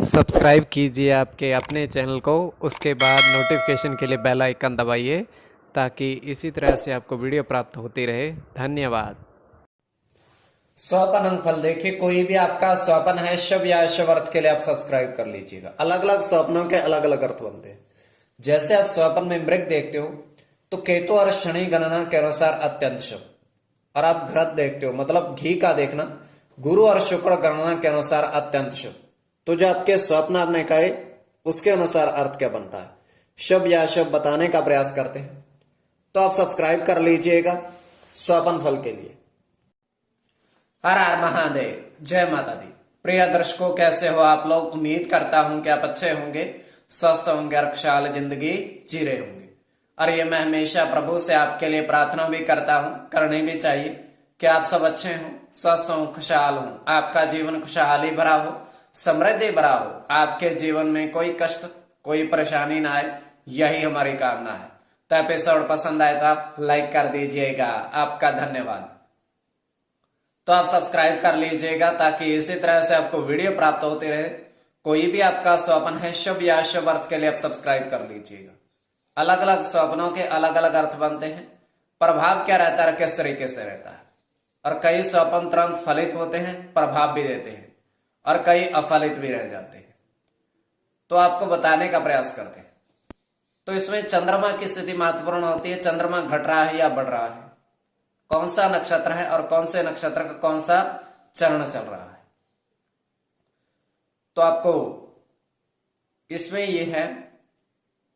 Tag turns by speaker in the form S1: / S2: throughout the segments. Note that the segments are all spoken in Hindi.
S1: सब्सक्राइब कीजिए आपके अपने चैनल को, उसके बाद नोटिफिकेशन के लिए बेल आइकन दबाइए ताकि इसी तरह से आपको वीडियो प्राप्त होती रहे। धन्यवाद।
S2: स्वपन अंगफल देखिए, कोई भी आपका स्वपन है शुभ या अशुभ अर्थ के लिए आप सब्सक्राइब कर लीजिएगा। अलग अलग स्वप्नों के अलग अलग अर्थ बनते हैं। जैसे आप स्वपन में मृग देखते हो तो केतु और शनि गणना के अनुसार अत्यंत शुभ, और आप घृत देखते हो मतलब घी का देखना, गुरु और शुक्र गणना के अनुसार अत्यंत शुभ। तो जो आपके स्वप्न आपने कहे उसके अनुसार अर्थ क्या बनता है, शुभ या अशुभ बताने का प्रयास करते हैं। तो आप सब्सक्राइब कर लीजिएगा स्वपन फल के लिए। हर हर महादेव, जय माता दी। प्रिय दर्शकों, कैसे हो आप लोग? उम्मीद करता हूं कि आप अच्छे होंगे, स्वस्थ होंगे और खुशहाल जिंदगी जी रहे होंगे। और ये मैं हमेशा प्रभु से आपके लिए प्रार्थना भी करता हूं, करनी भी चाहिए कि आप सब अच्छे हों, स्वस्थ हों, खुशहाल हों, आपका जीवन खुशहाली भरा हो, समृद्धि भरा हो, आपके जीवन में कोई कष्ट कोई परेशानी ना आए, यही हमारी कामना है। तो एपिसोड पसंद आए तो आप लाइक कर दीजिएगा, आपका धन्यवाद। तो आप सब्सक्राइब कर लीजिएगा ताकि इसी तरह से आपको वीडियो प्राप्त होती रहे। कोई भी आपका स्वप्न है शुभ या अशुभ अर्थ के लिए आप सब्सक्राइब कर लीजिएगा। अलग अलग स्वप्नों के अलग अलग अर्थ बनते हैं। प्रभाव क्या रहता है, किस तरीके से रहता है। और कई स्वप्न तुरंत फलित होते हैं, प्रभाव भी देते हैं, और कई अफलित भी रह जाते हैं। तो आपको बताने का प्रयास करते हैं। तो इसमें चंद्रमा की स्थिति महत्वपूर्ण होती है। चंद्रमा घट रहा है या बढ़ रहा है, कौन सा नक्षत्र है और कौन से नक्षत्र का कौन सा चरण चल रहा है। तो आपको इसमें यह है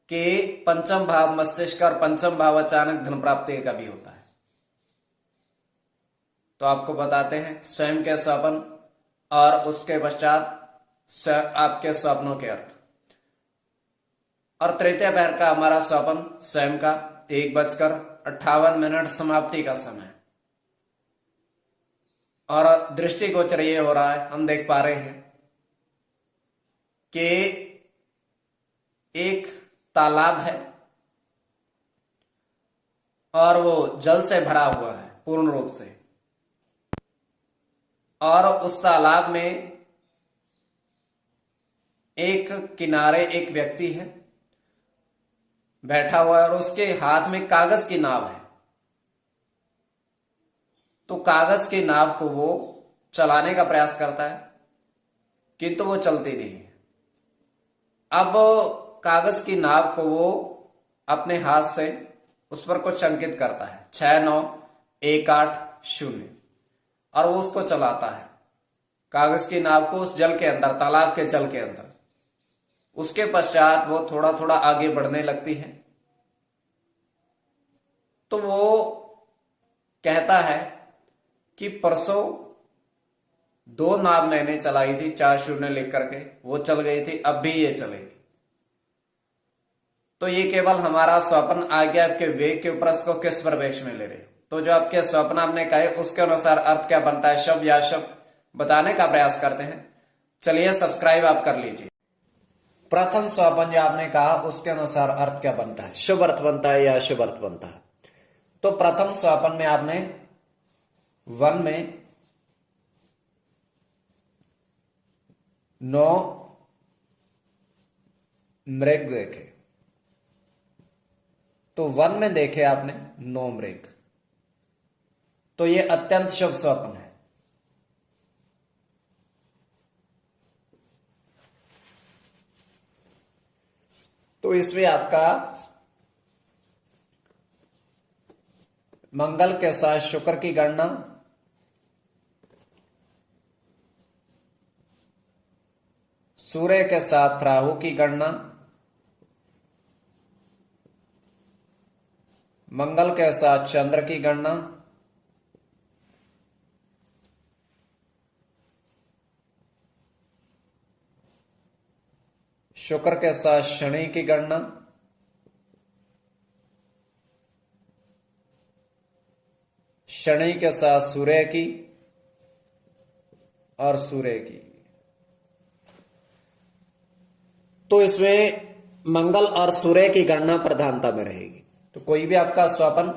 S2: कि पंचम भाव मस्तिष्क और पंचम भाव अचानक धन प्राप्ति का भी होता है। तो आपको बताते हैं स्वयं के स्वप्न और उसके पश्चात आपके स्वप्नों के अर्थ। और तृतीय पहर का हमारा स्वप्न स्वयं का 1:58 समाप्ति का समय, और दृष्टिगोचर ये हो रहा है, हम देख पा रहे हैं कि एक तालाब है और वो जल से भरा हुआ है पूर्ण रूप से, और उस तालाब में एक किनारे एक व्यक्ति है बैठा हुआ है, और उसके हाथ में कागज की नाव है। तो कागज की नाव को वो चलाने का प्रयास करता है किंतु वो चलती नहीं है। अब कागज की नाव को वो अपने हाथ से उस पर कुछ अंकित करता है 69180, और वो उसको चलाता है कागज की नाव को उस जल के अंदर, तालाब के जल के अंदर। उसके पश्चात वो थोड़ा थोड़ा आगे बढ़ने लगती है। तो वो कहता है कि परसों 2 नाव मैंने चलाई थी 40 लिख करके, वो चल गई थी, अब भी ये चलेगी। तो ये केवल हमारा स्वप्न आगे आपके वेग के ऊपर इसको किस प्रवेश में ले रहे। तो जो आपके स्वप्न आपने कहे उसके अनुसार अर्थ क्या बनता है, शुभ या अशुभ बताने का प्रयास करते हैं। चलिए सब्सक्राइब आप कर लीजिए। प्रथम स्वप्न जो आपने कहा उसके अनुसार अर्थ क्या बनता है, शुभ अर्थ बनता है या अशुभ अर्थ बनता है। तो प्रथम स्वप्न में आपने वन में 9 मृग देखे। तो वन में देखे आपने 9 मृग, तो ये अत्यंत शुभ स्वप्न है। तो इसमें आपका मंगल के साथ शुक्र की गणना, सूर्य के साथ राहु की गणना, मंगल के साथ चंद्र की गणना, शुक्र के साथ शनि की गणना, शनि के साथ सूर्य की और सूर्य की। तो इसमें मंगल और सूर्य की गणना प्रधानता में रहेगी। तो कोई भी आपका स्वप्न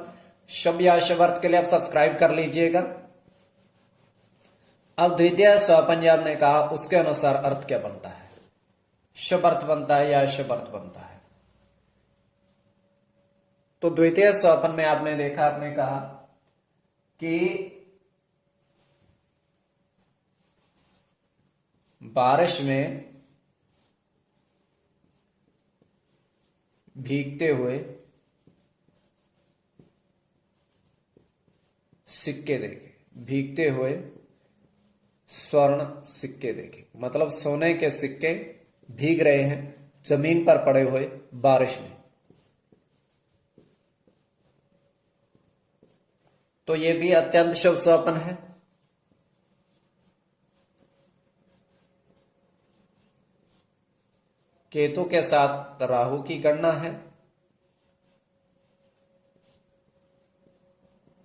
S2: शुभ या अशुभ अर्थ के लिए आप सब्सक्राइब कर लीजिएगा। अब द्वितीय स्वपंजाब ने कहा उसके अनुसार अर्थ क्या बनता है। शुभ अर्थ बनता है या अशुभ अर्थ बनता है। तो द्वितीय स्वपन में आपने देखा, आपने कहा कि बारिश में भीगते हुए सिक्के देखे, भीगते हुए स्वर्ण सिक्के देखे, मतलब सोने के सिक्के भीग रहे हैं जमीन पर पड़े हुए बारिश में। तो यह भी अत्यंत शुभ स्वप्न है। केतु के साथ राहु की गणना है,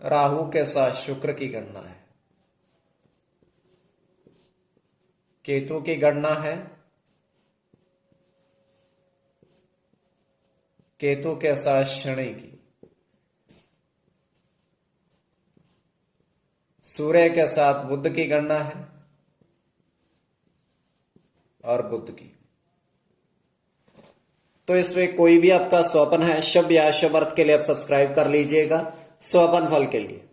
S2: राहु के साथ शुक्र की गणना है, केतु की गणना है, केतु के साथ शनि की, सूर्य के साथ बुध की गणना है और बुध की। तो इसमें कोई भी आपका स्वपन है शुभ या अशुभ अर्थ के लिए आप सब्सक्राइब कर लीजिएगा स्वपन फल के लिए।